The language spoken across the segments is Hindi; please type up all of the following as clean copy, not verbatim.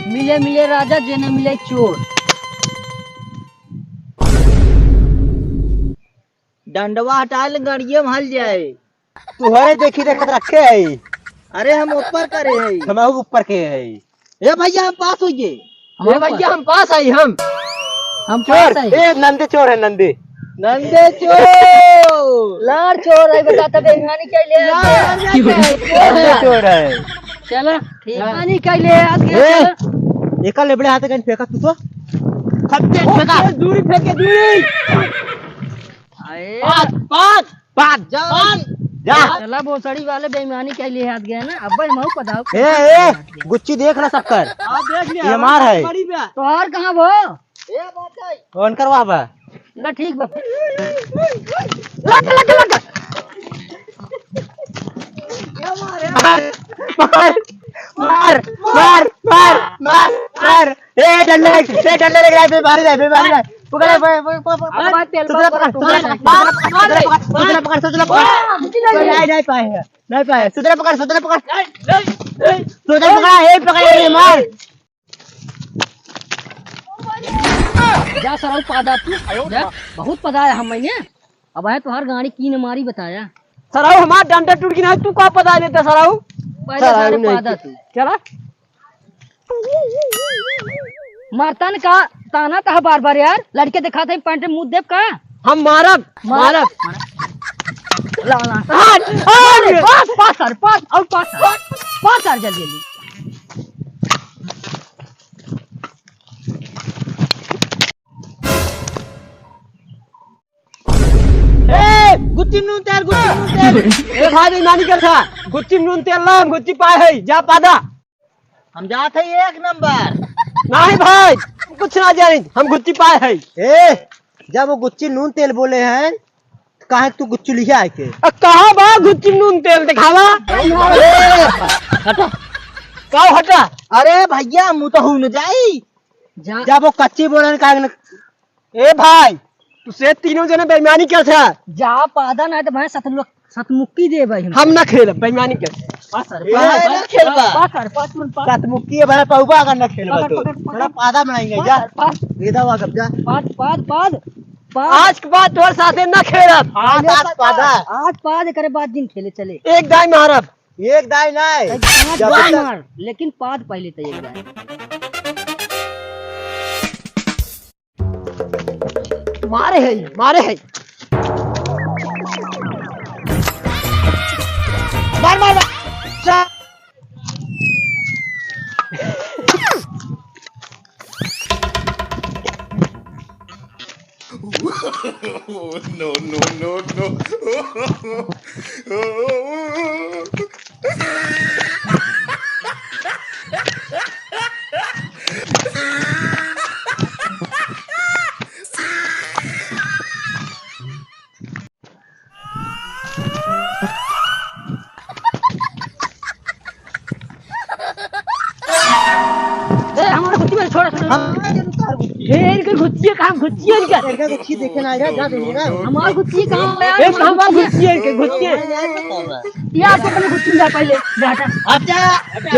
मिले मिले राजा जे न मिले चोर। डंडवा हटा ले गड़िए महल जाए। तुहरे देखी देखत रखे है। अरे हम ऊपर करे है। हम ऊपर के है। ए भैया हम पास होइए। ए भैया हम पास आई हम पास है। ए नंदे चोर है नंदे। नंदे चोर लार चोर है बताता बेईमानी कैले। नंदे चोर है। चलो बेईमानी कैले आज के। एका लेबड़े हाथ कहीं फेंका तू तो। खत्ते फेंका दूरी फेंके दूरी। पास पास पास जा जा। चला भोसड़ी वाले बेईमानी कैले हाथ गए ना। अब मैं पताओ। ए गुच्ची देख ना शक्कर। आप देख लिया ये मार है। तो और कहां भो? ए बात है कौन करवा बा? ना ठीक बा। लग लग लग। मार मार मार मार मार मार मार। ए डंडे लग रहा है मार दे पकड़ अब तेल सुधरा पकड़ नहीं पाए सुधरा पकड़ ए पकड़ मार। जा सराउ पादा तू जा। बहुत पदाया हम मैंने। अब है तुहार गाड़ी की न मारी बताया। सराऊ हमार डंडा टूट गया तू का पता लेता सराऊ। पहले सारे पादा तू चला मारतन का ताना कहा बार बार यार। लड़के दिखा था पैंट मुंह देव का। हम मारब मारब। ला ला पास पास सर पास और पास सर जल्दी जल्दी। गुच्ची नून तेल ए भाई बेईमानी कर था। गुच्ची नून तेल लाम गुच्ची पाए है जा पादा। हम जाते हैं एक नंबर। नहीं भाई कुछ ना जानी हम गुच्ची पाए है। ए जब वो गुच्ची नून तेल बोले हैं कहा तू गुच्ची लिखा है के? कहा बा गुच्ची नून तेल दिखावा। हटा काओ हटा। अरे भैया मुँह तो हो न जाई। जब वो कच्ची बोले का ए भाई तुसे तीनों जने बेईमानी कर था। जा पादा ना तो भाई सतमुक्की दे भाई। हम ना खेल बेईमानी कर। पास सर खेलबा पास सर पास मिनट पास मुक्की है बड़ा पौबा अगर न खेलबा तो बड़ा पादा बनाएंगे जा। पास वेदा वा कब जा। पास पास पास आज के बाद तोर साथे ना खेलब। आज पादा आज पाद करे बाद दिन खेले चले। एक दाई मारब। एक दाई नहीं पाँच बार मार लेकिन पाद पहले तो एक बार मारे है मारे है। मार मार मार। No, no, no, no. हमारा गुच्ची में छोड़ इनके गुच्ची कहाँ गुच्ची है इनका। इनका गुच्ची देखे ना जा देखिएगा। हमारा गुच्ची कहाँ है ए हमारा गुच्ची है इनके गुच्ची। यार तो अपने गुच्ची जा पहले जाटा।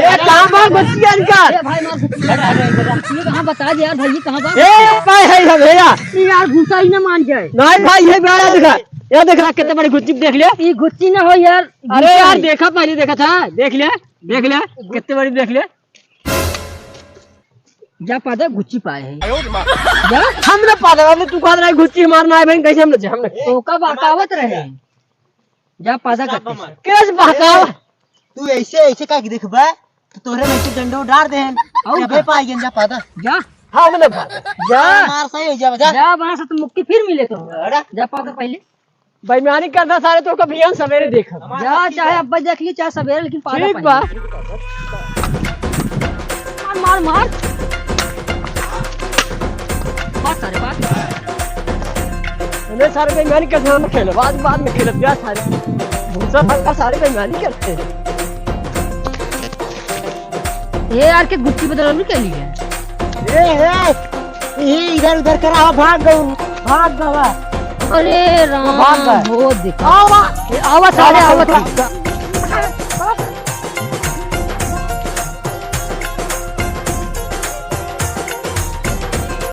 ए कहां बा गुच्ची है इनका। ए भाई मार गुच्ची ये कहाँ बता दे यार भाई ये कहाँ बा। ए भाई है भैया यार गुस्सा ही ना मान जाए। नहीं भाई ये बड़ा देखा ये देख रहा कितने बड़ी गुच्ची देख लिया। ये गुच्ची ना हो यार। अरे यार देखा पहले देखा था देख लिया कितने बड़ी देख लिया। जा पादा गुच्ची पाए है। हमने पादा वाले तू कह रहा है गुच्ची मारना है भाई कैसे हमने तो का बकावत रहे। जा पादा करते कैसे बहकावा। तू ऐसे का देखबा तो तोरे में डंडो डाल दे और बे पाएंगे जा पादा जा। हां हमने जा मार सही हो जा जा वहां से तो मुक्ति फिर मिले तो जा पादा पहले। बेईमानी करता सारे तो कभी यहाँ सवेरे देखा जा चाहे अब्बा देख ली चाहे सवेरे लेकिन पादा ठीक बा। मार मार बात सारे बात इन्हें सारे बेईमानी करते हम खेल बाद में खेल जा सारे भूसा भक्का सारे बेईमानी करते हैं। ये यार के गुच्ची बदलने के लिए ये इधर उधर करा भाग गवा। अरे राम भाग गए। बहुत दिखा आवा आवा सारे आवा